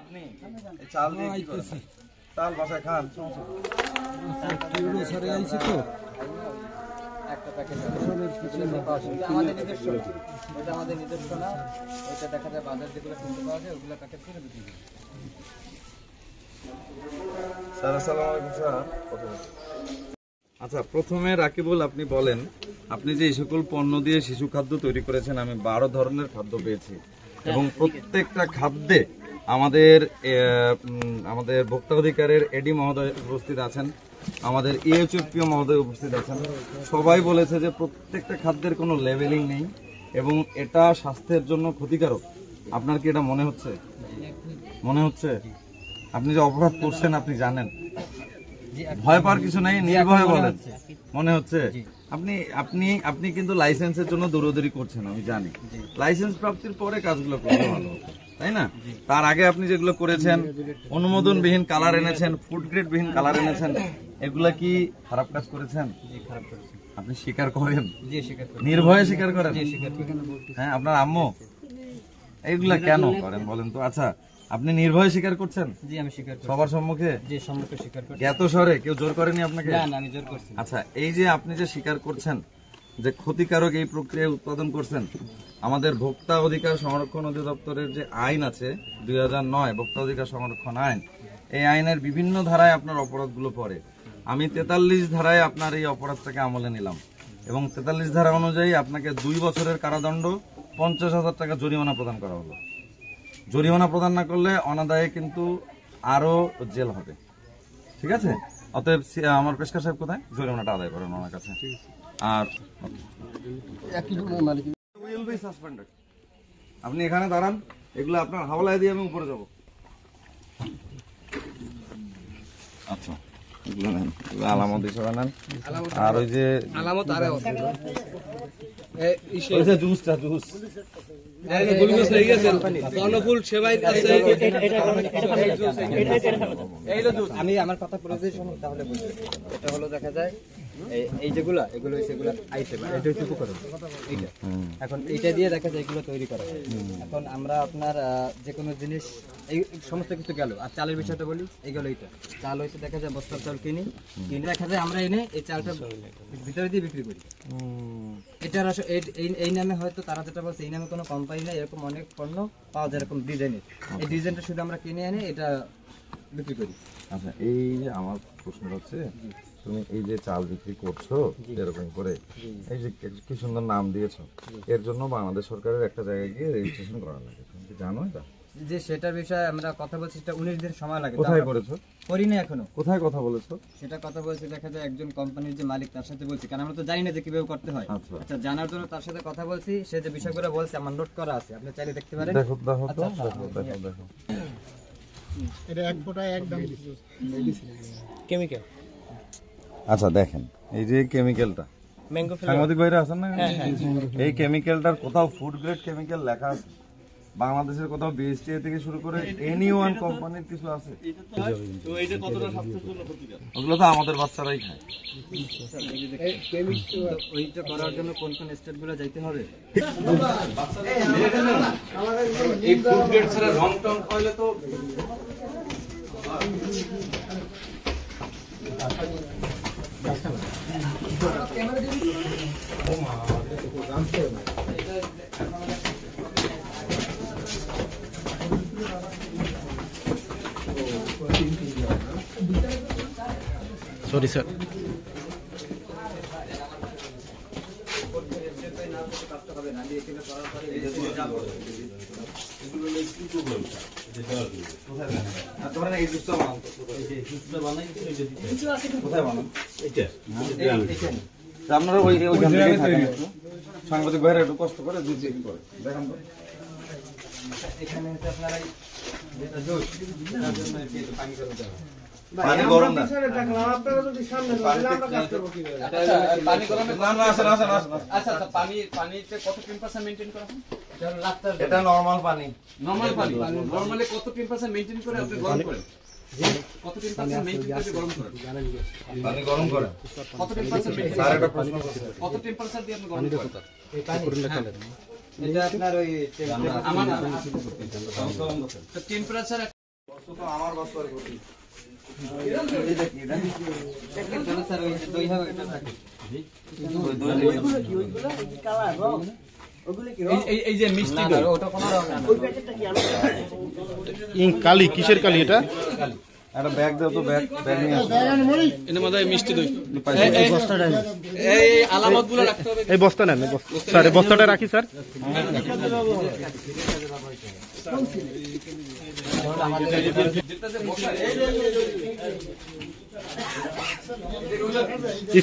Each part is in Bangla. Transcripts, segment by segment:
আপনি চাল দিয়ে কি করেন? চাল বাসায় খান? একটা প্যাকেট আমাদের নিজস্ব, ওটা আমাদের নিজস্ব না, ওইটা দেখা যায় বাজার যেগুলো কিনতে পাওয়া যায় ওগুলো প্যাকেট করে বিক্রি করি। স্যার আসসালামু আলাইকুম স্যার। আচ্ছা, প্রথমে রাকিবুল আপনি বলেন, আপনি যে এই সকল পণ্য দিয়ে শিশু খাদ্য তৈরি করেছেন, আমি 12 ধরনের খাদ্য পেয়েছি এবং প্রত্যেকটা খাদ্যে আমাদের ভোক্তা অধিকারের এডি মহোদয় উপস্থিত আছেন, আমাদের ইউএচপিও মহোদয় উপস্থিত আছেন। সবাই বলেছে যে প্রত্যেকটা খাদ্যের কোনো লেবেলিং নেই এবং এটা স্বাস্থ্যের জন্য ক্ষতিকারক। আপনার কি এটা মনে হচ্ছে? মনে হচ্ছে আপনি যে অপরাধ করছেন আপনি জানেন, ভয় পাওয়ার কিছু নাই, নির্ভয়ে বলেন। মনে হচ্ছে আপনি আপনি আপনি কিন্তু লাইসেন্সের জন্য দৌড়দৌড়ি করছেন, আমি জানি। লাইসেন্স প্রাপ্তির পরে কাজগুলো করতে ভালো, তাই না? তার আগে আপনি যেগুলো করেছেন, অনুমোদনবিহীন কালার এনেছেন, ফুড গ্রেড বিহীন কালার এনেছেন, এগুলা কি খারাপ কাজ করেছেন? আপনি স্বীকার করেন? নির্ভয়ে স্বীকার করেন? হ্যাঁ, আপনার আম্মু এইগুলা কেন করেন বলেন তো? আচ্ছা, আপনি নির্ভয়ে স্বীকার করছেন? জি, আমি স্বীকার করছি। সবার সম্মুখে? জি, সম্মুখে স্বীকার করছি। জ্ঞাত স্বরে? কেউ জোর করেনি আপনাকে? না, আমি জোর করছি। আচ্ছা, এই যে আপনি যে স্বীকার করছেন যে ক্ষতিকারক এই প্রক্রিয়া উৎপাদন করছেন, আমাদের ভোক্তা অধিকার সংরক্ষণ অধিদপ্তরের যে আইন আছে 2009 ভোক্তা অধিকার সংরক্ষণ আইন, এই আইনের বিভিন্ন ধারায় আপনার অপরাধগুলো পড়ে। আমি 43 ধারায় আপনার এই অপরাধটাকে আমলে নিলাম এবং 43 ধারা অনুযায়ী আপনাকে 2 বছরের কারাদণ্ড, 50,000 টাকা জরিমানা প্রদান করা হলো। জরিমানা প্রদান না করলে অনাদায়ে কিন্তু আরো জেল হবে, ঠিক আছে? অতএব আমার পেশকার সাহেব কোথায়? জরিমানাটা আদায় করেন ওনার কাছে। আর আপনি এখানে দাঁড়ান, এগুলো আপনার হাওলায় দিয়ে আমি উপরে যাব। আচ্ছা, এগুলো নেন, এগুলো আলামত হিসেবে নেন। আর ওই যে আলামত আর জুসটা জুস আমি আমার কথা পরিচয় শুনুন তাহলে বুঝবেন। এটা হলো দেখা যায় এই যেগুলো এগুলো সেগুলো আইটেম, এটা হচ্ছে উপকরণ। এইটা এখন এইটা দিয়ে দেখা যায় এগুলো তৈরি করা হয়। এখন আমরা আপনার যে কোনো জিনিস এই সমস্ত কিছু গেল। আর চালের বিষয়টা বলি, এই গেল এইটা চাল হয়েছে দেখা যায় বস্তার চাল কিনে দেখা যায় আমরা এনে এই চালটা ভিতরে দিয়ে বিক্রি করি। এটার এই নামে হয়তো তারা যেটা বলছে এই নামে কোনো কোম্পানি নেই, এরকম অনেক পণ্য পাওয়া যায় এরকম ডিজাইনের। এই ডিজাইনটা শুধু আমরা কিনে এনে এটা বিক্রি করি। আচ্ছা, এই যে আমার প্রশ্ন হচ্ছে, তুমি এই যে চাল বিক্রি করছো এরকম করে, এই যে কি সুন্দর নাম দিয়েছো, এর জন্য বাংলাদেশ সরকারের একটা জায়গায় গিয়ে রেজিস্ট্রেশন করা লাগে, তুমি কি জানো এটা? যে সেটার বিষয়ে আমরা কথা বলছি, সেটা 19 দিন সময় লাগে। কোথায় করেছো? করিনি এখনো। কোথায় কথা বলেছো? সেটা কথা বলছি দেখা যায় একজন কোম্পানির যে মালিক তার সাথে বলছি, কারণ আমরা তো জানি না যে কিভাবে করতে হয়। আচ্ছা, জানার জন্য তার সাথে কথা বলছি, সে যে বিষয়গুলো বলছে আমার নোট করা আছে, আপনি চাইলে দেখতে পারেন। দেখো দেখো তো, দেখো দেখো। এটা এক ফোঁটায় এক দাম কেমিক্যাল। আচ্ছা দেখেন, এই যে কেমিক্যালটা, সাংবাদিক ভাইরা আছেন না, এই কেমিক্যালটার কোথাও ফুড গ্রেড কেমিক্যাল লেখা আছে? বাংলাদেশের কোথাও বিএসটিআই থেকে শুরু করে এনি ওয়ান কোম্পানির কিছু আছে? ওগুলো তো আমাদের বাচ্চারাই খায়। ওইটা করার জন্য কোন কোন স্টেপগুলো যাইতে হবে? এই ফুড গ্রেড ছাড়া রং টং হইলে তো সরি স্যার। আপনারা ওইখান থেকে থাকেন, সাংবাদিক ভাইরা একটু কষ্ট করে দুধ চেকিং করে দেখান তো। এখানে হচ্ছে আপনারা যেটা জুস তার জন্য পানি করে দেওয়া হয়। পানি গরম না, পানি গরম না না, আসেন আসেন আসেন। আচ্ছা আচ্ছা, পানিতে কত টেম্পারেচার মেইনটেইন করা হয়? এটা নরমাল পানি। নরমাল পানি নরমালি কত টেম্পারেচার মেইনটেইন করে আপনি গরম করেন? কত টেম্পারেচার মেইনটেইন করে গরম করেন? পানি গরম করে কত টেম্পারেচার মেইনটেইন? স্যার একটা প্রশ্ন করতে, কত টেম্পারেচার দিয়ে আপনি গরম করেন? এটা আপনার ওই আমার টেম্পারেচার তো আমার বাচ্চার ক্ষতি। স্যার ওই যে দই হবে এটা থাকে। এই যে মিষ্টি না, ওটা কোনো রকম না। কালি কিসের কালি এটা? একটা ব্যাগ দাও তো, ব্যাগ নিয়ে আসো। এর মধ্যে মিষ্টি দই। এই আলামতগুলো রাখতে হবে। এই বস্তা নেন, স্যার এই বস্তাটা রাখি স্যার।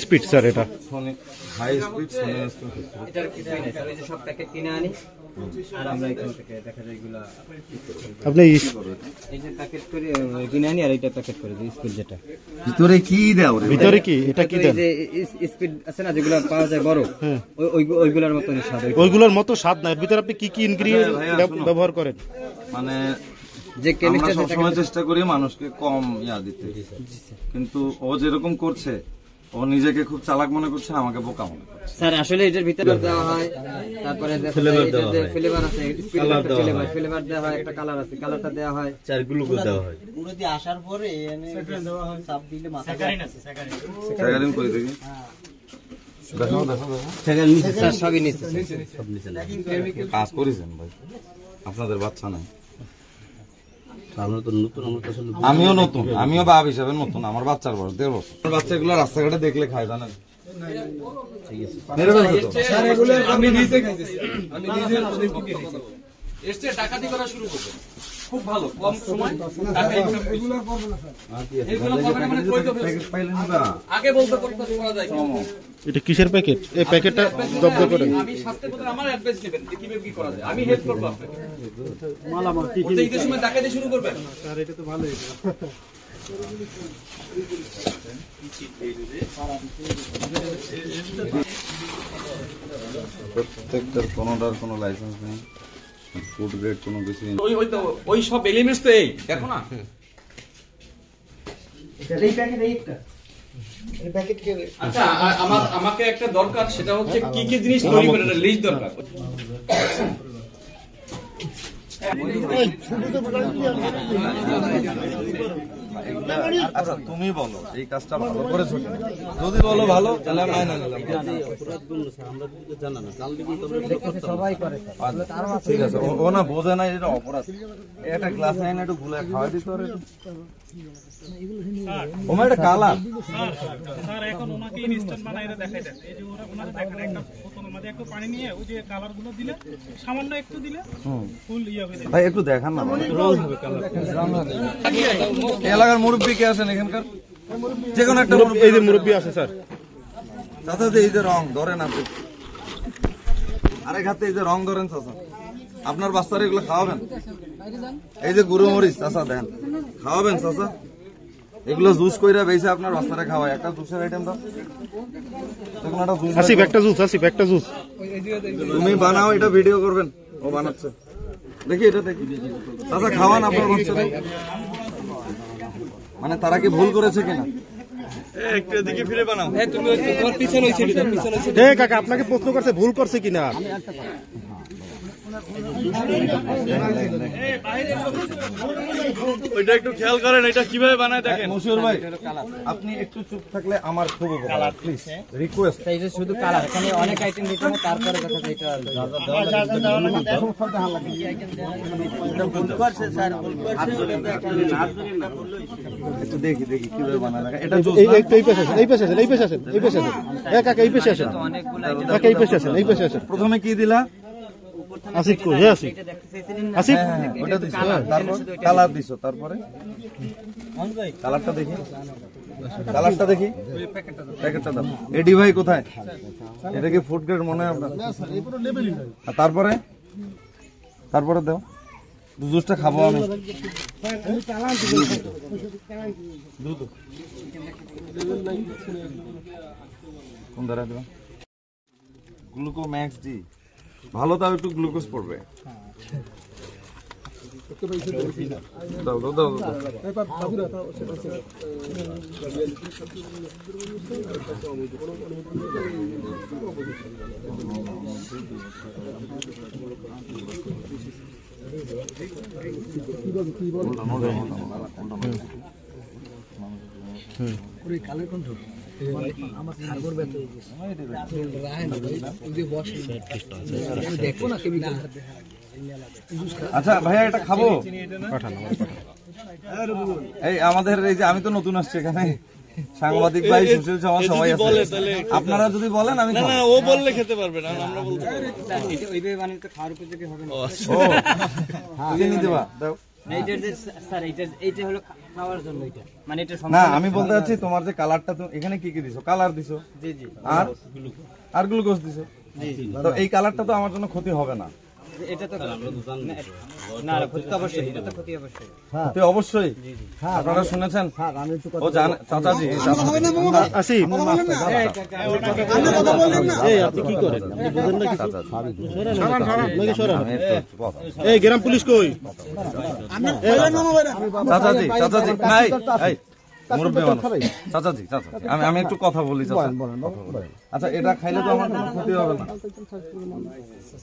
স্পিড স্যার এটা হাই স্পিড এটার কিছুই নেই স্যার, ওই যে সব প্যাকেট কিনে আনি আর আমরা এখান থেকে দেখা যায় এগুলা আপনি এই যে প্যাকেট করে কিনে আনি আর এটা প্যাকেট করে দিই স্পিড যেটা। ভিতরে কি দাও রে? ভিতরে কি এটা কি দেন? এই যে স্পিড আছে না যেগুলো পাওয়া যায় বড়, ওইগুলোর মতো স্বাদ। ওইগুলোর মতো স্বাদ না, এর ভিতরে আপনি কি কি ইনগ্রিডিয়েন্ট ব্যবহার করেন? মানে যে আমরা কেমিক্যাল সবসময় চেষ্টা করি মানুষকে কম দিতে, কিন্তু ও যেরকম করছে, ও নিজেকে খুব চালাক মনে করছে, আমাকে বোকা মনে করছে। স্যার আসলে এটার ভিতরে দেওয়া হয়, তারপরে ফ্লেভার আছে, ফ্লেভার দেওয়া হয়, একটা কালার আছে, কালারটা দেওয়া হয়, চারগুলোকে দেওয়া হয়। পুরো দিয়ে আসার পরে এনে চাপ দিলে মাথা স্যাকারিন করে দেখি। স্যার সবই নিচ্ছে। কাজ করেছেন ভাই, আপনাদের বাচ্চা নাই। আমরা তো নতুন, আমরা তো আসলে আমিও নতুন, আমিও বাপ হিসাবে নতুন। আমার বাচ্চার বয়স 1.5 বছর। আমার বাচ্চাগুলো রাস্তাঘাটে দেখলে খায়, জানেন? মেরে ফেলবে তো। আমি নিজে খাইছি, আমি নিজে এসে ডাকাতি করা শুরু করবে। খুব ভালো, কম সময় টাকা ইনকাম এগুলো করবে না স্যার। এগুলো করবে না মানে কই তো প্যাকেট পাইলেন না? আগে বলতে করা যায় কি? এটা কিসের প্যাকেট? এই প্যাকেটটা জব্দ করেন। আমি স্বাস্থ্য প্রধান, আমার অ্যাডভাইস নেবেন যে কিভাবে কি করা যায়, আমি হেল্প করব আপনাকে। মালামাল কি কি ঈদের সময় ডাকাতি শুরু করবেন স্যার? এটা তো ভালোই। প্রত্যেকটার কোনোটার কোনো লাইসেন্স নেই, ফুড গ্রেড কোনো কিছু নেই। ওই সব এলিমেন্টস তো এই দেখো না। আচ্ছা, আমাকে একটা দরকার, সেটা হচ্ছে কি কি জিনিস তৈরি করে, একটা লিস্ট দরকার। আচ্ছা তুমি বলো এই কাজটা ভালো করেছো কিনা? যদি বলো ভালো, তাহলে আমি মাইনা নিলাম। সবাই করে। ঠিক আছে, ও না বোঝে না এটা অপরাধ। একটা গ্লাস আইন একটু ভুলে খাওয়া দিতে পারে। ওমা এটা কালার। স্যার এখন ওনাকে ইনস্ট্যান্ট বানাইরা দেখাই দেন। এই যে ওনারা দেখেন একটা বোতলের মধ্যে একটু পানি নিয়ে ওই যে কালারগুলো দিলে, সামান্য একটু দিলে ফুল ইয়ে হয়ে যায়। ভাই একটু দেখান না, রং হবে কালার। এলাকার মুরব্বী কে আছেন এখানকার? যে কোনো একটা এই যে মুরব্বী আছে স্যার। চাচা যে এই যে রং ধরেন আপনি, আরেক হাতে এই যে রং ধরেন চাচা, আপনার বাচ্চারা এগুলো খাওয়াবেন? এই যে গুঁড়ো মরিচ চাচা দেন, খাওয়াবেন চাচা? এগুলো জুস কইরা বেঁচে আপনার বাচ্চারা খাওয়ায়। একটা জুসের আইটেম দাও, দেখুন একটা জুস। আসিফ একটা জুস, আসিফ একটা জুস। তুমি বানাও, এটা ভিডিও করবেন, ও বানাচ্ছে। দেখি এটা দেখি চাচা, খাওয়ান আপনার বাচ্চাদের। মানে তারা কি ভুল করেছে কিনা একটু দিকে ফিরে বানাও। তুমি তোমার পিছনে ছিল, পিছনে ছিল। এ কাকা আপনাকে প্রশ্ন করছে ভুল করছে কিনা? ওইটা একটু খেয়াল করেন, এটা কিভাবে বানায় দেখেন। মশিউর ভাই, আপনি একটু চুপ থাকলে আমার খুব উপকার, প্লিজ রিকোয়েস্ট। এই যে শুধু কালার, এখানে অনেক আইটেম দিতে হবে, তারপরে দেখা যায় এটা একটু দেখি দেখি কিভাবে বানায়। এটা এই পেশে আসেন, এই পেশে আসেন, এই পেশে আসেন, এই পেশে আসেন। কাকা এই পেশে আসেন, কাকা এই পেশে আসেন, এই পেশে আসেন। প্রথমে কি দিলা? আসিফ কই? হে আসিফ, আসিফ ওটা দিছো, তারপর কালার দিছো, তারপরে কালারটা দেখি, কালারটা দেখি, প্যাকেটটা দাও। এডি ভাই কোথায়? এটা কি ফুড গ্রেড মনে হয় আপনার? আর তারপরে তারপরে দাও, জুসটা খাবো আমি। কোন দ্বারা দেবো? গ্লুকো ম্যাক্স ডি ভালো, তাও একটু গ্লুকোজ পড়বে। দাও দাও দাও আচ্ছা ভাইয়া এটা খাবো। এই আমাদের এই যে আমি তো নতুন আসছি এখানে, সাংবাদিক ভাই সুশীল সমাজ সবাই আছে, আপনারা যদি বলেন আমি খাবো। ও বললে খেতে পারবে না, আমরা বলতে পারবো। এটা ওইভাবে বানিয়ে তো খাওয়ার উপযোগী হবে না। চিনি দিবা দাও। এইটার যে স্যার এইটা হলো খাওয়ার জন্য, এটা মানে এটা না আমি বলতে চাচ্ছি তোমার যে কালারটা, তো এখানে কি কি দিছো? কালার দিছো, জি জি, আর গ্লুকোজ দিছো। তো এই কালারটা তো আমার জন্য ক্ষতি হবে না। এটা তো না ক্ষতি তো অবশ্যই, এটা তো ক্ষতি অবশ্যই, ক্ষতি অবশ্যই। আপনারা শুনেছেন? ও জানে চাচাজি, আসি এই আপনি কি করেন? আপনি বুঝেন না কিছু? এই গ্রাম পুলিশ কই? চাচাজি চাচাজি নাই, এই মুরব্বী মানুষ, চাচাজি চাচাজি আমি একটু কথা বলি চাচা। আচ্ছা এটা খাইলে তো আমার কোনো ক্ষতি হবে না।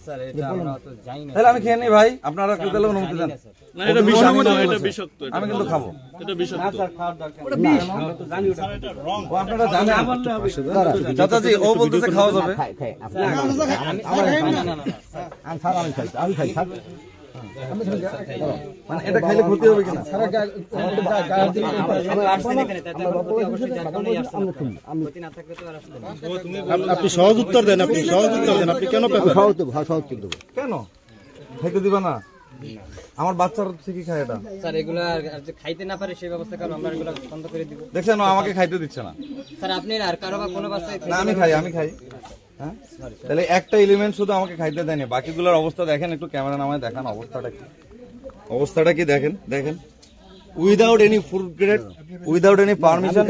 স্যার এটা আমরা তো জানি না। তাহলে আমি খেয়ে নিই ভাই, আপনারা কেউ তাহলে অনুমতি দেন। না এটা বিষাক্ত, এটা বিষাক্ত, আমি কিন্তু খাবো। এটা বিষাক্ত। ও আপনারা জানেন চাচাজি, ও বলতেছে খাওয়া যাবে। মানে এটা খাইলে ক্ষতি হবে কিনা? আপনি সহজ উত্তর দেন, আপনি সহজ উত্তর দেন, আপনি কেন কেন খাইতে দিবা না? আমার বাচ্চারা ঠিকই খায় এটা। স্যার এগুলা যে খাইতে না পারে সেই ব্যবস্থা কারণ আমরা এগুলো বন্ধ করে দিব। দেখছেন ও আমাকে খাইতে দিচ্ছে না। স্যার আপনি আর কারো বা কোনো বাচ্চায় না আমি খাই। হ্যাঁ তাহলে একটা এলিমেন্ট শুধু আমাকে খাইতে দেয়নি, বাকিগুলোর অবস্থা দেখেন, একটু ক্যামেরা নামায় দেখান অবস্থাটা কি দেখেন without any food grade, without any permission,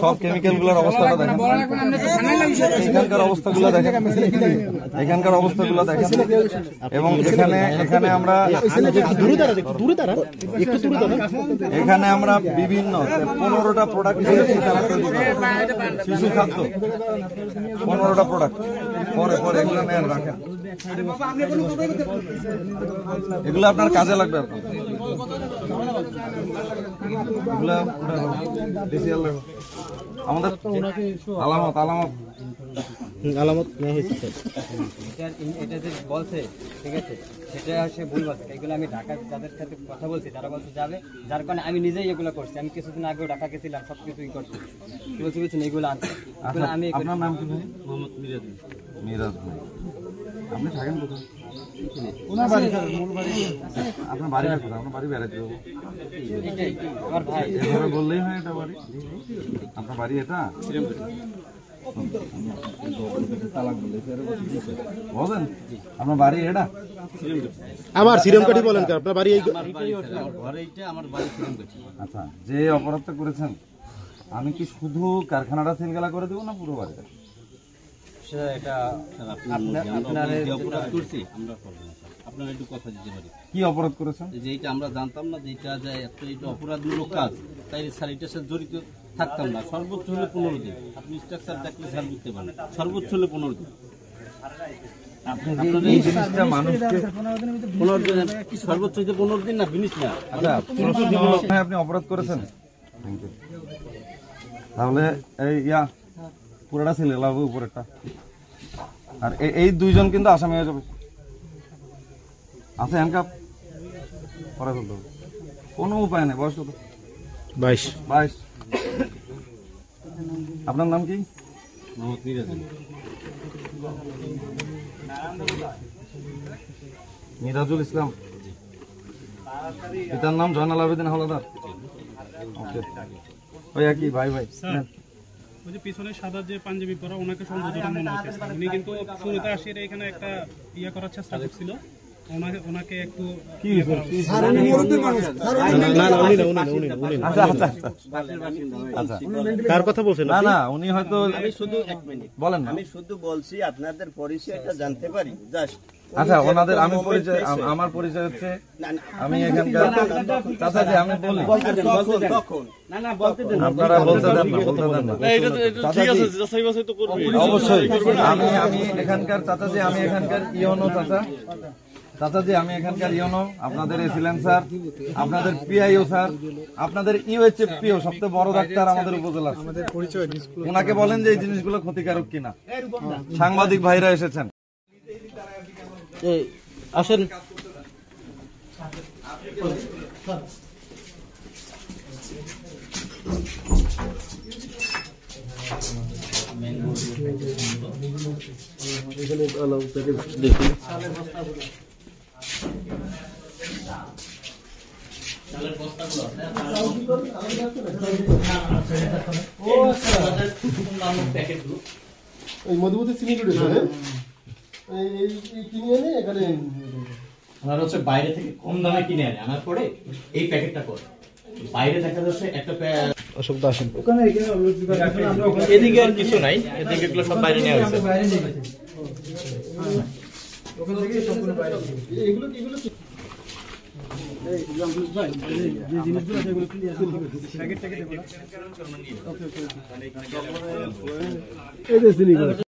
সব কেমিক্যাল গুলোর অবস্থাটা দেখেন, এখানকার অবস্থাগুলো দেখেন, এবং এখানে আমরা বিভিন্ন 15টা প্রোডাক্ট শিশু খাদ্য, 15টা প্রোডাক্ট পরে এগুলো নেন রাখেন, এগুলো আপনার কাজে লাগবে। আমাদের আলামত এটা যে বলছে ঠিক আছে, সেটা সে ভুল বলছে। এগুলো আমি ঢাকা যাদের সাথে কথা বলছি তারা বলছে যাবে, যার কারণে আমি নিজেই এগুলো করছি। আমি কিছুদিন আগেও ঢাকা গেছিলাম, সবকিছুই করছি, বলছি এগুলো আনছি। আমি আপনার নাম কি ভাই? মোহাম্মদ মিরাজ ভাই। আপনি থাকেন কোথায়? আপনার বাড়ি কোথায়? আপনার বাড়ি বেড়াতে যাবো আমার ভাই এভাবে বললেই হয় এটা বাড়ি? আপনার বাড়ি এটা বলেন, আপনার বাড়ি এটা? আমার সিরমকাঠি বলেন, আপনার বাড়ি আচ্ছা, যে অপরাধটা করেছেন আমি কি শুধু কারখানাটা সিলগালা করে দেবো না পুরো বাড়িটা? আপনার একটু কথা দিতে পারি, কি অপরাধ করেছেন? যে এটা আমরা জানতাম না যে এটা অপরাধমূলক কাজ, তাই স্যার এটার সাথে জড়িত থাকতাম না। সর্বোচ্চ হলে 15 দিন, আপনি স্ট্রাকচার দেখলে স্যার বুঝতে পারেন, সর্বোচ্চ হলে 15 দিন। এই জিনিসটা মানুষকে 15 দিন, সর্বোচ্চ 15 দিন না, জিনিস না। আচ্ছা, আপনি অপরাধ করেছেন তাহলে এই পুরোটা ছিল লাগবে উপরেরটা, আর এই দুইজন কিন্তু আসামি হয়ে যাবে। আছে হ্যান্ডকাপ পরে ফেলতে হবে, কোনো উপায় নেই। বয়স কত? 22। আপনার নাম কি? মোহাম্মদ মিরাজ। মিরাজুল ইসলাম, পিতার নাম জয়নাল আবেদিন হাওলাদার। ওকে, ওই একই ভাই। ওই যে পিছনে সাদা যে পাঞ্জাবি পরা ওনাকে সন্দেহজনক মনে হচ্ছে। উনি কিন্তু শুরুতে আসিয়ে এখানে একটা করার চেষ্টা করছিল, ওনাকে একটু কার কথা বলছেন? না উনি হয়তো আমি শুধু বলেন না, আমি শুধু বলছি আপনাদের পরিচয়টা জানতে পারি জাস্ট। আচ্ছা ওনাদের আমি পরিচয় আমার পরিচয় হচ্ছে আমি এখানকার চাচাজি আমি বলি আপনারা বলতে দেন না অবশ্যই আমি এখানকার চাচাজি আমি এখানকার ইওনো চাচাজি আমি এখানকার ইওনো আপনাদের এসিলেন স্যার আপনাদের পিআইও স্যার আপনাদের ইউএইচএফপিও সবচেয়ে বড় ডাক্তার আমাদের উপজেলা ওনাকে বলেন যে এই জিনিসগুলো ক্ষতিকারক কিনা সাংবাদিক ভাইরা এসেছেন আসেন দেখুন ওই মধুমতি চিনি রয়েছে এই কিনে এনে এখানে ওনারা হচ্ছে বাইরে থেকে কম দামে কিনে আনে আনার পরে এই প্যাকেটটা করে বাইরে দেখা যাচ্ছে একটা অসুবিধা আসেন এদিকে আর কিছু নাই এদিকে এগুলো সব বাইরে নেওয়া হয়েছে এই যে চিনি